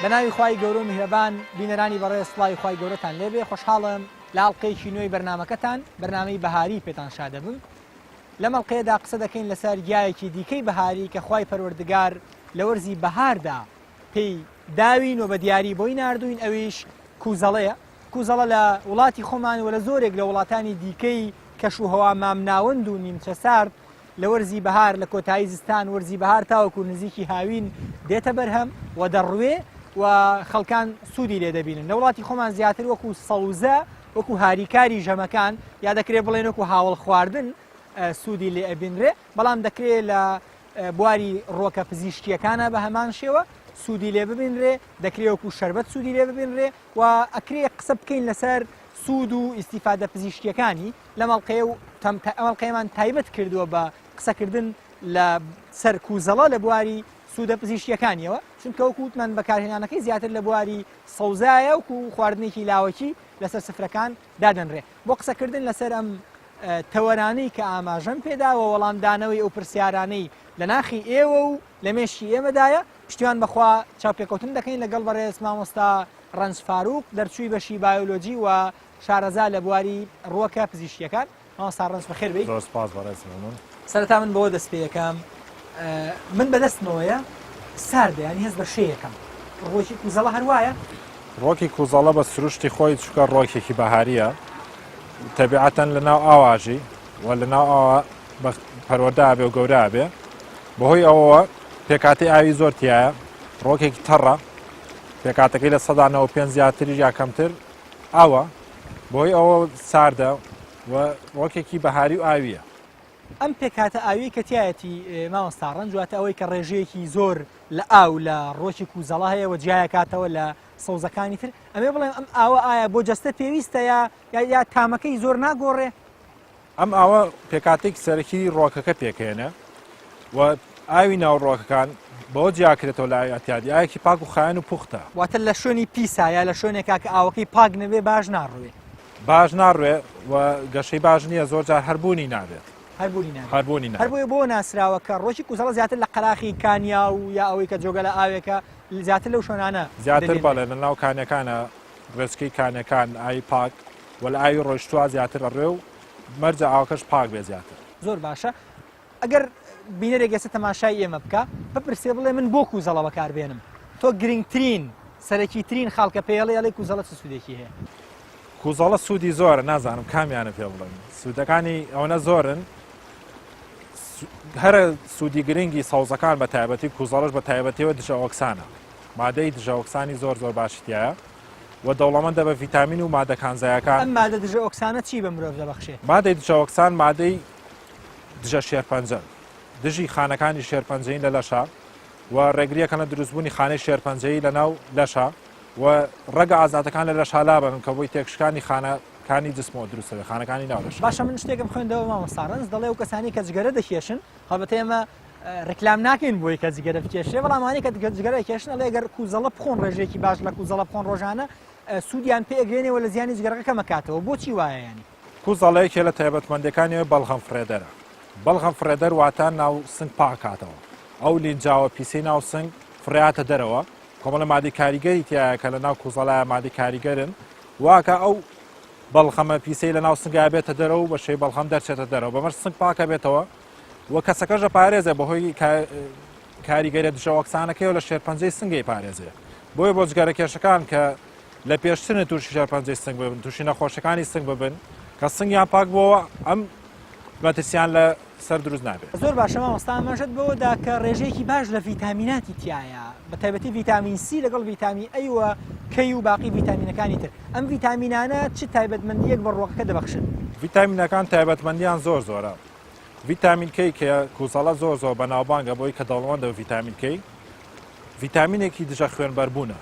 بە ناوی خوای گەورە و میهرەبان بینەرانی بەڕێز سڵاوی خوای گەورەتان لێبێ خۆشحاڵم لە ئاڵلقەیەکی نوێی بەرنامەکەتان بەرنامەی بەهاری پێتان شادەبم لە مەڵقەیەدا قسە دەکەین لەسەر گیایەکی دیکەی بەهاری کە خوای پەروەردگار لە وەرزی بەهاردا پێی داوین و بە دیاری بۆی ناردوین ئەویش کوزەڵەیە کوزەڵە لە وڵاتی خۆمان و لە زۆرێک لە وڵاتانی دیکەی کەش و هەوا مامناوەند و نیمچە سارد لە وەرزی بەهار لە کۆتایی زستان وەرزی بەهار تاوەکو نزیکی هاوین دێتە بەرهەم و دەڕوێ و خەڵکان سوودی لێ دەبینن لە وڵاتی خۆمان زیاتر وەکو سەوزە وەکو هاریکاری ژەمەکان یا دەکرێت بڵێن وەکو هاوڵ خواردن سوودی لێ ئەبینرێ بەڵام دەکرێت لە بواری ڕۆکە پزیشکیەکانە بە هەمان شێوە سوودی لێ ببینرێ دەکرێت وەکو شەربەت سوودی لێ ببینرێ و ئەکرێ قسە بکەین لەسەر سوود و ئیسیفادە پزیشکیەکانی لە مەڵقەیە و ئەمەڵقەیەمان تایبەت کردووە بە قسەکردن لە سەر کوزەڵە لە بواری سوودە پزیشکیەکانیەوە چونکە وەکو وتمان بەکارهێنانەکەی زیاتر لە بواری سەوزایە وەکو خواردنێکی لاوەکی لەسەر سفرەکان دادەنرێ بۆ قسەکردن لەسەر ئەم تەوەرانەی کە ئاماژەم پێداوە وەڵامدانەوەی ئەو پرسیارانەی لە ناخی ئێوە و لە مێشکی ئێمەدایە پشتیوان بەخوا چاوپێکەوتن دەکەین لەگەڵ بەڕێز مامۆستا ڕەنج فاروق دەرچووی بەشی بایۆلۆجی و شارەزا لە بواری ڕۆکە پزیشکیەکان مامۆستا ڕەنج بەخێر بێیت. سەرەتا من بەوە دەست پێ یەکەم من بەدەستمەوەیە ساردە ینی هەست بە شەیەکەم ڕۆکی کوزەڵە هەروایە ڕۆکی کوزەڵە بە سروشتی خۆی چووکە ڕۆکێکی بەهاریە تەبیعەتەن لەناو ئاواژی و لەناو ئاوا پەروەردە بێ و گەورە بێ بەهۆی ئەوەوە پێکاتی ئاوی زۆر تایە ڕۆکێکی تەڕە پێکاتەکەی لە 195 زیاتری یا کەمتر ئاوە بۆی ئەوە ساردە و ڕۆکێکی بەهاری و ئاویە. ئەم پێکاتە ئاوی کە تایەتی مامۆستا ڕەنج واتە ئەوەی کە ڕێژەیەکی زۆر لە ئاو لە ڕۆکی کوزەڵە هەیە و جیایە کاتەوە لە سەوزەکانی تر ئەمێ بڵێم ئەم ئاوە ئایا بۆ جەستە پێویستە یا تامەکەی زۆر ناگۆڕێ؟ ئەم ئاوە پێکاتێک سەرەکی ڕۆکەکە پێکێنە و ئاوی ناو ڕۆکەکان بۆ جیاکرێتەوە لە ئاویاتیادی ئاوێکی پاک و خایەن و پوختە واتە لە شوێنی پیسا یا لە شوێنێکا کە ئاوەکەی پاک نەبێ باش ناڕوێ باش ناڕوێ و گەشەی باش نییە زۆر جار هەربوونی نابێت هەربوونی هەربووی بۆ ناسراوە کە ڕۆژی کوزەڵە زیاتر لە قەراخی کانیا و یا ئەوەی کە جۆگە لە ئاوێکە زیاتر لەو شوێنانە زیاتر بەڵێ لە ناو کانەکانە ڕێچکەی کانەکان ئاوی پاک و لە ئاوی ڕۆیشتووە زیاتر ڕێ و مەرجە ئاوەکەش پاک بێ زیاتر زۆر باشە ئەگەر بینەرێک ئێستا تەماشای ئێمە بکە بپرسێ بڵێ من بۆ کوزەڵە بەکاربێنم تۆ گرنگترین سەرەکیترین خاڵکە پێڵێ ئەڵێ کوزەڵە چ سوودێکی هەیە؟ کوزەڵە سوودی زۆرە نازانم کامیانە پێ بڵێن سوودەکانی ئەوەنە زۆرن هەرە سوودی گرنگی سەوزەکان بە تایبەتی کوزەڵەش بە تایبەتیەوە دژە ئۆکسانە مادەی دژە ئۆکسانی زۆر باشیتیایە و دەوڵەمەندە بە ڤیتامین و مادەکانزایەکان. ئەم مادە دژە ئۆکسانە چی بە مرۆڤ دەبەخشێت؟ مادەی دژە ئۆکسان مادەی دژە شێرپەنجە دژی خانەکانی شێرپەنجەین لە لەشە و ڕێگریەکەن لە دروستبوونی خانەی شێرپەنجەی لە ناو لەشە و ڕەگە ئازاتەکان لە لەشالا بن کە بۆی تێکشکانی خانەکانی جسمەوە دروستە خانەکانی ناولەش. باشە من شتێکم خوێندەوە مامۆستا ڕەنج دەڵێ و کەسانی کە جگەرە دەکێشن هەڵبەتە ئێمە ڕکلام ناکەین بۆی کە جگەرە بکێشێ بەڵامانی کە جگەرە کێشن ئەڵێ ئەگەر کوزەڵە بخۆن ڕێژێکی باش لە کوزەڵە بخۆن ڕۆژانە سوودیان پێ ئەگرێنێەوە لە زیانی جگەرەکە کەمەکاتەوە بۆچی وایە ینی؟ کوزەڵەیەکێ لە تایبەتمەندەکانیەوە بەڵخەم فرێدەرە بەڵخەم فرێدەر واتە ناو سنگ پاکاتەوە ئەو لینجاوە پیسەی ناو سنگ فراتە دەرەوە کۆمەڵە مادەی کاریگەری تایە کە لە ناو کوزەڵایە مادەی کاریگەرن واکە ئەو بەڵخەمە پیسەی لە ناو سنگا بێتە دەرەوە بە شێی بەڵخەم دەرچێتە دەرەوە بەمەش سنگ پاکە بێتەوە و کەسەکەژە پارێزە بەهۆی کاریگەرە دژە ئۆکسانەکەی و لە شێرپەنجەی سنگی پارێزێ بۆیە بۆ جگەرە کێشەکان کە لە پێشترە تووشی شێرپەنجەی سنگ ببن تووشی نەخۆشەکانی سنگ ببن کە سنگیان پاک بۆەوە ئەم مەترسیان لە سەر دروست نابێت. زۆر باشە مامۆستا ئەمەشت بەوەدا کە ڕێژەیەکی باش لە ڤیتامیناتی تایە بە تایبەتی ڤیتامین سی لەگەڵ ڤیتامی ئەیوە کەی و باقی ڤیتامینەکانی تر ئەم ڤیتامینانە چ تایبەتمەندیەک بە ڕۆکەکە دەبەخشن؟ ڤیتامینەکان تایبەتمەندیان زۆرە ڤیتامین کەی کە کوزەڵە زۆر بەناوبانگە بۆی کە دەوڵەمەندە ڤیتامین کەی ڤیتامینێکی دژە خوێنبەربوونە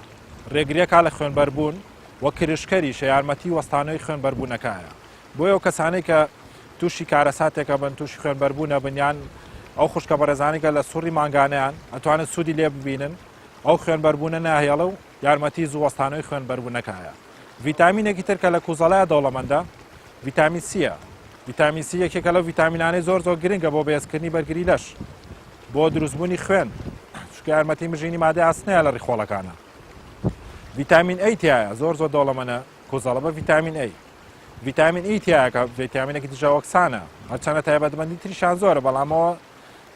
ڕێگریەکە لە خوێنبەربوون وە کرشکەری شەیارمەتی وەستانەوەی خوێنبەربوونەکایە بۆیە ئەو کەسانەی کە تووشی کارەساتێکە بن تووشی خوێنبەربوونە بنیان ئەو خوشکە بەڕێزانێکە لە سوڕی مانگانیان ئەتوانن سوودی لێ ببینن ئەو خوێنبەربوونە ناهێڵە و یارمەتی زووەستانەوەی خوێنبەربوونەکایە. ڤیتامینێکی ترکە لە کوزەڵایە دەوڵەمەندە ڤیتامین سیە ڤیتامین سی یەکێکە لەو ڤیتامینانەی زۆر گرنگە بۆ بەهێزکردنی بەرگری لەش بۆ دروستبوونی خوێن چونکە یارمەتی مژینی مادەی ئاسنەیە لە ڕیخۆڵەکانە ڤیتامین ئەی تایە زۆر دەوڵەمەندە کۆزەڵە بە ڤیتامین ئەی ڤیتامین ئی تایە کە ڤیتامینێکی دژەوەکسانە هەرچەندە تایبەتمەندی تریشان زۆرە بەڵامەوە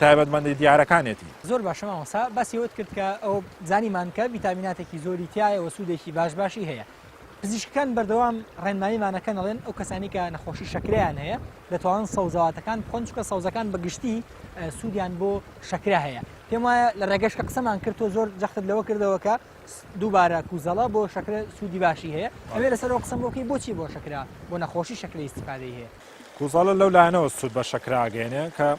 تایبەتمەندی دیارەکانێتی زۆر باشە مامۆستا بەسیەوەت کرد کە ئەو زانیمان کە ڤیتامیناتێکی زۆری تایەوە سوودێکی باشی هەیە پزیشکەکان بەردەوام ڕێنماییمانەکە نەڵێن ئەو کەسانی کە نەخۆشی شەکرەیان هەیە دەتوانن سەوزەواتەکان بخۆن چونکە سەوزەکان بەگشتی سوودیان بۆ شەکرە هەیە پێم وایە لە ڕێگەشکە قسەمان کرد تۆ زۆر جەختت لەوە کردەوە کە دووبارە کوزەڵە بۆ شەکرە سوودی باشی هەیە ئەوێ لەسەرەوە قسەم بۆکەی بۆچی بۆ شەکرا بۆ نەخۆشی شەکرە ئیستیفادەی هەیە کوزەڵە لەو لایەنەوە سوود بە شەکراگەێنێ کە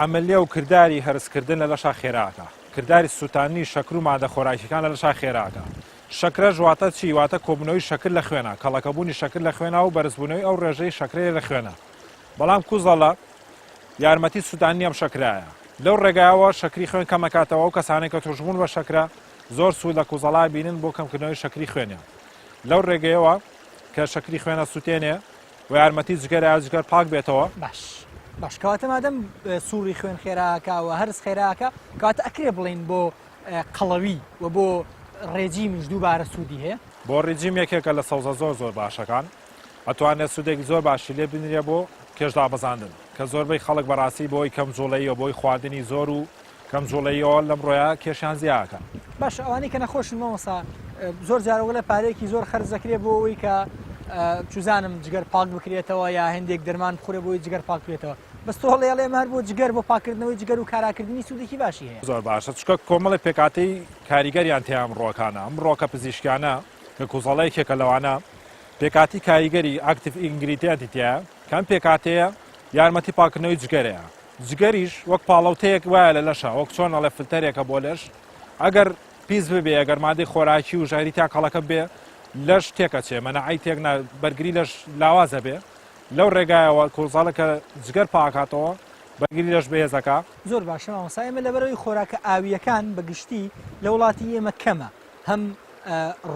عملیە و کردداری هەرسکردن لە لەشا خێراکە کردداری سووتانی شەکر و مادە خۆراکیەکان لە لەشا خێراکە شەکرە ژواتە چی واتە کۆبنەوەی شەکر لە خوێنە کەڵەکەبوونی شەکر لە خوێنە و بەرزبوونەوەی ئەو ڕێژەی شەکرەیە لە خوێنە بەڵام کوزەڵە یارمەتی سووتانی ئەم شەکرایە لەو ڕێگایەوە شەکری خوێن کەمەکاتەوە و کەسانێک کە توشبوون بە شەکرە زۆر سوود لە کوزەڵا بینن بۆ کەمکردنەوەی شەکری خوێنیان لەو ڕێگەیەوە کە شەکری خوێنە سووتێنێ و یارمەتی جگەرە جگەر پاک بێتەوە باش کەواتە مادەم سووری خوێن خێراکەوە هەرس خێراکە کەواتە ئەکرێ بڵین بۆ قەڵەوی و بۆ ڕێجیمیش دووبارە سوودی هەیە بۆ ڕێجیم یەکێکە لە سەوزە زۆر باشەکان ئەتوانێت سوودێکی زۆر باشی لێ بنرێ بۆ کێشدا بەزاندن کە زۆربەی خەڵک بەڕاستی بۆی کەمجوڵەیی و بۆی خواردنی زۆر و کەمجوڵەیەوە لەم ڕۆیە کێشیان زیاکە باش ئەوانەی کە نەخۆشن مامۆستا زۆر جارەوە لە پارەیەکی زۆر خەرج دەکرێت بۆ ئەوەی کە چوزانم جگەر پاک بکرێتەوە یا هەندێک دەرمان بخورێ بۆی جگەر پاک بێتەوە بەستۆ هەڵێڵێ هەر بۆ جگەر بۆ پاکردنەوەی جگەر و کاراکردنی سوودێکی باشی هەیە زۆر باشە چکە کۆمەڵی پێکاتەی کاریگەریان تیا ئەم ڕۆکانە ئەم ڕۆکە پزیشکانە کە کوزەڵەیەکێکە لەوانە پێکاتی کاریگەری ئاکتیڤ ئینگریدیانتی تایە کەم پێکاتەیە یارمەتی پاکردنەوەی جگەرەیە جگەریش وەک پاڵەوتەیەک وایە لە لەشە وەک چۆن ئەڵێ فلتەرێکە بۆ لەش ئەگەر پیس ببێ ئەگەر مادەی خۆراکی و ژاری تا کەڵەکە بێ لەش تێکەچێ مەنەعی تێک بەرگری لەش لاوازە بێ لەو ڕێگایەوە کوزەڵە کە جگەر پاکاتەوە بەرگری لەش بەهێزەکە زۆر باشە مامۆستا ئێمە لەبەرەوەی خۆراکە ئاویەکان بەگشتی لە وڵاتی ئێمە کەمە هەم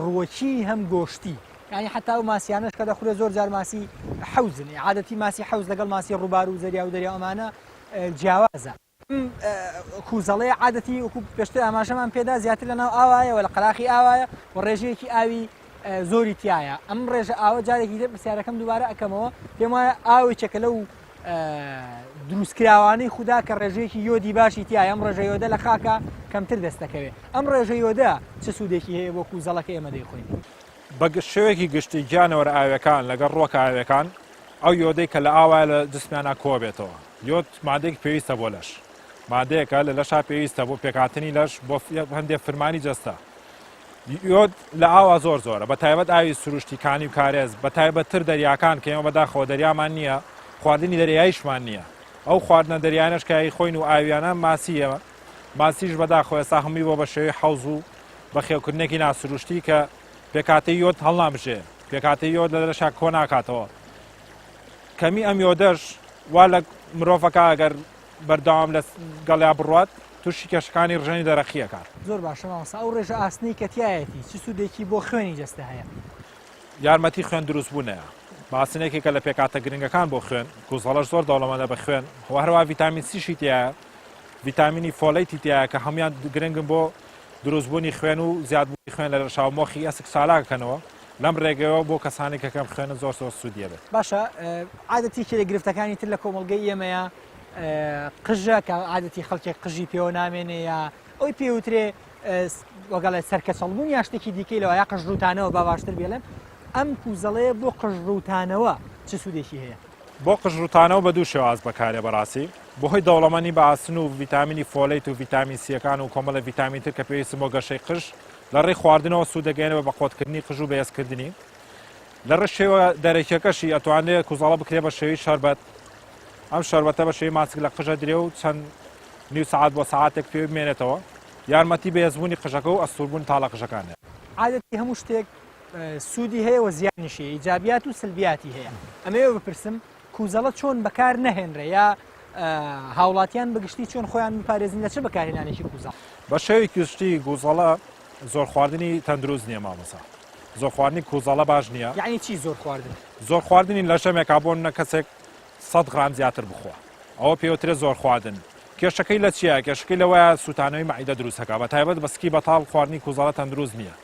ڕووەکی هەم گۆشتی یعنی حتا و ماسیانش کە دەخورێ زۆر جار ماسی حەوزن عادەتی ماسی حەوز لەگەڵ ماسی ڕووبار و زەریا و دەریا ئەمانە جیاوازە کوزەڵەیە عادەتی وەکو پێشتر ئاماژەمان پێدا زیاتر لەناو ئاوایەوە لە قەراخی ئاوایە و ڕێژەیەکی ئاوی زۆری تایە ئەم ڕێژە ئاوە جارێکی دە پرسیارەکەم دووبارە ئەەکەمەوە پێم وایە ئاوێکێکە لەو دروستکراوانەی خوددا کە ڕێژەیەکی یۆدی باشی تایە ئەم ڕێژە یۆدە لە خاکە کەمتر دەستەکەوێت ئەم ڕێژە یۆدە چ سوودێکی هەیە بۆ کوزەڵەکە ئێمە دەیخۆین بە شێوەیەکی گشتی گیانەوەرە ئاوەکان لەگەڵ ڕۆکە ئاوەکان ئەو یۆدەی کە لە ئاوا لە جسمیانە کۆبێتەوە یۆد مادێک پێویستە بۆ لەش مادەیەکە لە لەشا پێویستە بۆ پێکاتنی لەش بۆ هەندێک فرمانی جەستە یۆد لە ئاوا زۆرە بە تایبەت ئاوی سروشتیکانی و کارێز بە تایبەتتر دەریاکان کە ئێمە بەداخەوە دەریامان نییە خواردنی دەریاییشمان نییە ئەو خواردنە دەریانەش کای خۆین و ئاویانە ماسیەوە ماسیش بەداخۆ ئێستا هەمووی بۆ بە شێوەی حەوز و بە خێوکردنێکی ناسروشتی کە پێکاتی یۆد هەڵنامژێ پێکاتی یۆد لە لەشا کۆ ناکاتەوە کەمی ئەم یۆدەش وا لە مرۆڤەکە ئەگەر بەردەوام لە گەڵیا بڕات تووشی کێشەکانی ڕژەنی دەرەخیەکات زۆر باشە مامۆستا ئەو ڕێژە ئاسنەی کەتیایەتی چ سوودێکی بۆ خوێنی جەستە هەیە یارمەتی خوێن دروست بوونەیە باسنێکێکە لە پێکاتە گرنگەکان بۆ خوێن کوزەڵەش زۆر دەوڵەمەندە بە خوێن هەروە ڤیتامین سیشی تایە ڤیتامینی فۆلەیتی تایە کە هەمویان گرنگن بۆ دروستبوونی خوێن و زیادبوونی خوێن لە شاو مۆخی ئەسک سالاکەنەوە لەم ڕێگەوە بۆ کەسانی کەکەم خوێنە زۆر سوودیە بێت باشە عادەتی کێ گرفتەکانی تر لە کۆمەڵگەی ئێمەیە قژە کە عادەتی خەڵکێک قژی پێوە نامێنێ یا ئەوی پێوترێ وەگەڵێ سەرکەچەڵبوون یا شتێکی دیکەی لەوە یا قژڕوتانەوە با باشتر بێڵێن ئەم کوزەڵەیە بۆ قژڕوتانەوە چ سوودێکی هەیە بۆ قژڕوتانەوە بە دوو شێواز بەکارێ بەڕاستی بۆهۆی دەوڵەمەندی بە ئاسن و ڤیتامینی فۆلەیت و ڤیتامین سیەکان و کۆمەڵە ڤیتامین تر کە پێویستن بۆ گەشەی قژ لە ڕێی خواردنەوە سوودەگەێنەوە بە قۆتکردنی قژ و بەهێزکردنی لە ڕێ شێوە دەرەکیەکەشی ئەتوانێت کوزەڵە بکرێ بە شێوی شەربەت ئەم شەربەتە بە شێوی ماچک لە قژە درێ و چەند نیو سعات بۆ ساعاتێک پێ بمێنێتەوە یارمەتی بەهێزبوونی قژەکە و ئەستوربوون تاڵە قژەکانە عادەتی هەموو شتێک سوودی هەیە و زیانیشی ئیجابیات و سلبیاتی هەیە ئەمەوە بپرسم کوزەڵە چۆن بەکار نەهێنرێ یا هاوڵاتیان بەگشتی چۆن خۆیان بپارێزن لە چه بەکارهێنانێکی کوزەڵ بە شێوی گشتی گوزەڵە زۆر خواردنی تەندروست نییە مامۆستا زۆر خواردنی کوزەڵە باش نییە یعنی چی زۆر خواردن زۆر خواردنی لە ژەمێکا بۆ نە کەسێک 100 غرام زیاتر بخۆ ئەوە پێوترێ زۆر خواردن کێشەکەی لە چیە؟ کێشەکەی لەوەیە سوتانەوەی مەعیدە دروستەکە بە تایبەت بەسکی بەتاڵ خواردنی کوزەڵە تەندروست نییە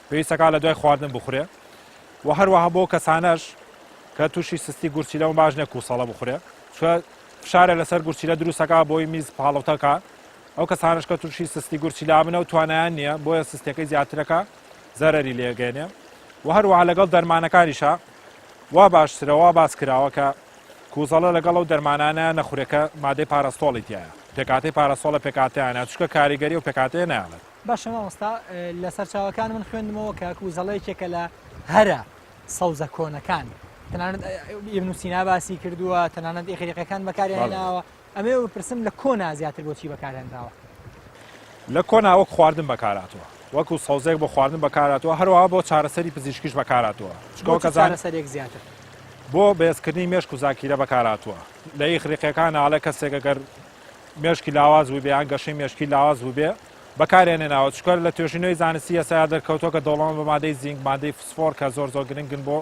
پێویستەکە لە دوای خواردن بخورێ و هەروەها بۆ کەسانەش کە تووشی سستی گورچیلە و باش نیە کوسەڵە بخورێ چونکە فشارە لەسەر گورچیلە دروستەکە بۆی میز پاڵەوتەکە ئەو کەسانش کە تووشی سستی گورچیلا بنە و توانایان نییە بۆیە سستەکەی زیاترەکە زەرەری لێگەێنێ و هەروەها لەگەڵ دەرمانەکانیشە وا باشترەوە باس کراوە کە کوزەڵە لەگەڵ ئەو دەرمانانە نەخورێکە مادەی پارەستۆڵی تایە پێکاتی پارەسۆڵە پێکاتیانە چکە کاریگەری و پێکاتێ نایڵێت باشە مامۆستا لە سەرچاوەکان من خوێندمەوە کە کوزەڵەیەکێکە لە هەرە سەوزە کۆنەکان تەنانەت ئیبن سینا باسی کردووە تەنانەت ئیغریقیەکان بەکارهێناوە ئەمێ بپرسم لە کۆنا زیاتر بۆچی بەکارهێنراوە لە کۆنا وەک خواردن بەکاراتەوە وەکو سەوزێک بۆ خواردن بەکاراتەوە هەروەها بۆ چارەسەری پزیشکیش بەکاراتەوە چارەسەرێک زیاتر بۆ بێزکردنی مێشک و زاکیرە بەکاراتوە لە ئیغریقیەکان ئاڵە کەسێک ئەگەر مێشکی لاواز بوو بێ یان گەشەی مێشکی لاواز بوو بێ بەکارهێنێناوە چکە لە توێژینەوەی زانستی ئێستا دەرکەوتۆ کە دەوڵەمە بە مادەی زینگ مادەی فسفۆر کە زۆر گرنگن بۆ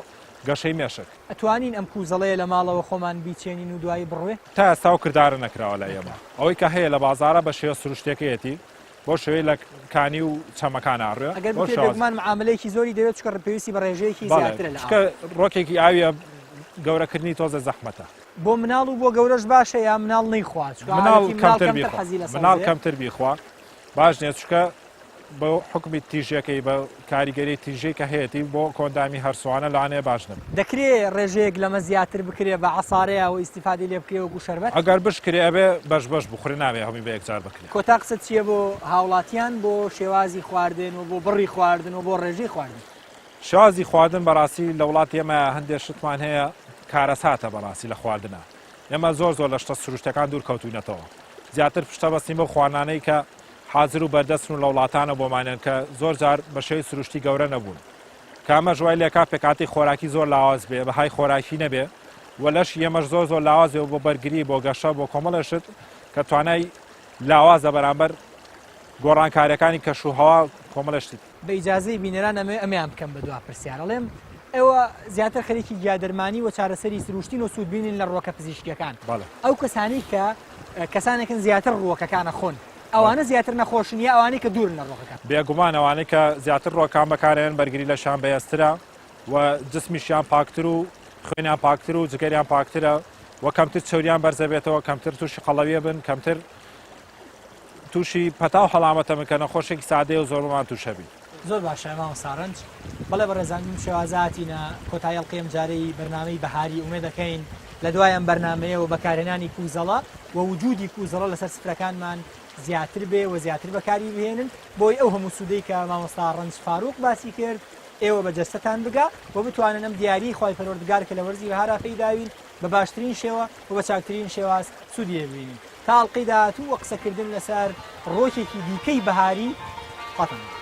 گەشەی مێشک ئەتوانین ئەم کوزەڵەیە لە ماڵەوە خۆمان بیچێنین و دوایی بڕوێ تا ئێستا و کردارە نەکراوە لە ئێمە ئەوەی کە هەیە لە بازارە بە شێوە سروشتێکەتی بۆ شوێی لە کانی و چەمەکان ئاڕێ ئەگەر بێگومان معاملەیەکی زۆری دەوێت چکە پێویستی بە ڕێژەیەکی زیاترە چکە ڕۆکێکی ئاویە گەورەکردنی تۆزە زەحمەتە بۆ مناڵ و بۆ گەورەش باشە یا مناڵ نەیخوات مناڵ کەمتر بیخوا باش نیە چکە بە حکمی تیژەکەی بە کاریگەری تیژەی کە هەیەی بۆ کۆندامی هەرسوانە لەوانەیە باش نبێت دەکرێت ڕێژەیەک لەمە زیاتر بکرێت بە عسارەیە و ئیسیفادی لێ بکرێ وەکو شەربەت ئەگەر بشکرێ ئەبێ بەش بخورێ ناوێ هەمی بە یەکجار بکرێت کۆتا قسە چییە بۆ هاوڵاتیان بۆ شێوازی خواردن و بۆ بڕی خواردن و بۆ ڕێژەی خواردن شازی خواردن بەڕاستی لە وڵات ئێمە هەندێک شتمان هەیە کارەساتە بەڕاستی لە خواردنە ئێمە زۆر لە شتە سروشتەکان دوور کەوتوینەتەوە زیاتر پشتە بەستیم بە خواردنانەی کە حاضر و بەردەستن و لە وڵاتانە بۆمانێن کە زۆر جار بە شێوی سروشتی گەورە نەبوون کامە ژوای لێکا پێکاتی خۆراکی زۆر لاواز بێ بەهای خۆراکی نەبێ و لەش ئێمەش زۆر لاواز بێ بۆ بەرگری بۆ گەشە بۆ کۆمەڵەشت کە توانای لاوازە بەرامبەر گۆڕانکاریەکانی کەشوهەوا کۆمەڵشتی بە ئیجازەی بینەران ئەمیان بکەم بە دوا پرسیارەڵێم ئێوە زیاتر خەریکی گیادەرمانی و چارەسەری سروشتین و سوودبینین لە ڕۆکە پزیشکیەکان ئەو کەسانی کە کەسانێکن زیاتر ڕۆکەکانە خۆن ئەوانە زیاتر نەخۆشنیە ئەوانەی کە دوور لە ڕۆکەکان بێگومان ئەوانەی کە زیاتر ڕۆکان بەکارێن بەرگری لە شان بەهێزترە و جسمیشیان پاکتر و خوێنیان پاکتر و جگەریان پاکترە و کەمتر چوریان بەرزەبێتەوە کەمتر تووشی قەڵەویە بن کەمتر تووشی پەتا و هەڵامەتە من کە نەخۆشێکی سادەیە و زۆرمان تووشەبی زۆر باشە ماوە ساڕنج بەڵێ بەڕێزانیم شێوازاتینە کۆتایی هەڵقەیەم جارەی بەرنامەی بەهاری ئومێ دەکەین لە دوایان بەرنمەیە و بەکارهێنانی کوزەڵە و وجودی کوزەڵە لەسەر سفرەکانمان زیاتر بێ و زیاتر بەکاری بهێنن بۆی ئەو هەموو سوودەی کە مامۆستا ڕەنج فاروق باسی کرد ئێوە بە جەستەتان بگا بۆ بتوانن ئەم دیاری خۆی پەروەردگار کە لە وەرزی بەهارا پەیداوین بە باشترین شێوە و بە چاکترین شێواز سوودی ببینین تا هەڵقەی داهاتوو وە قسەکردن لەسەر ڕۆکێکی دیکەی بەهاری قەتەن